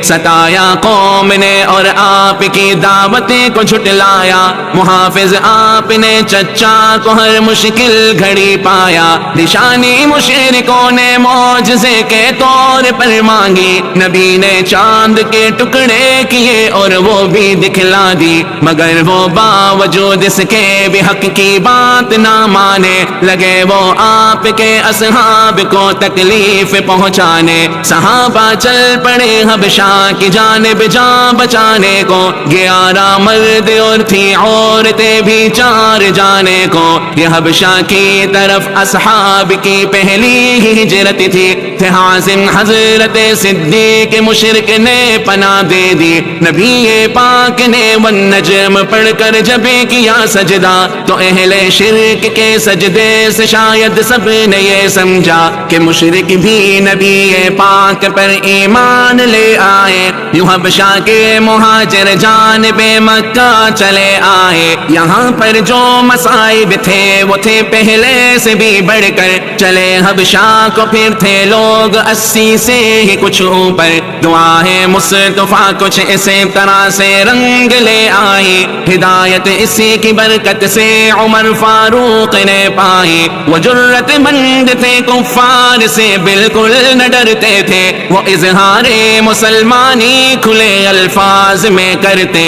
ستایا قوم نے اور آپ کی دعوتیں کو جھٹلایا، محافظ آپ نے چچا کو ہر مشکل گھڑی پایا، نشانی مشرکوں نے معجزے کے طور پر مانگی، نبی نے چاند کے ٹکڑے کیے اور وہ بھی دکھلا دی، مگر وہ باوجود اس کے بھی حق کی بات نہ مانے، لگے وہ آپ کے اصحاب کو تکلیف پہنچانے، صحابہ چل پڑے حبشہ کی جانب جان بچانے کو، 11 مرد اور تھی عورتیں بھی 4 جانے کو، یہ حبشہ کی طرف اصحاب کی پہلی ہی ہجرت تھی، تھے حازم حضرت صدیق مشرک نے پناہ دے دی، نبی پاک نے والنجم پڑھ کر جب کیا سجدہ، تو اہل شرک کے سجدے سے شاید سب نے یہ سمجھا کہ مشرک بھی نبی پاک پر ایمان لے آئے، یوں حبشہ کے مہاجر جانب مکہ چلے آئے، یہاں پر جو مصائب تھے وہ تھے پہلے سے بھی بڑھ کر، چلے حبشہ کو پھر تھے لوگ 80 سے ہی کچھ اوپر، دعائیں مصطفیٰ کچھ اسی طرح سے رنگ لے آئی، ہدایت اسی کی برکت سے عمر فاروق نے پائی، وہ جرت مند تھے کفار سے بالکل نہ ڈرتے تھے، وہ اظہار مسلمانی کھلے الفاظ میں کرتے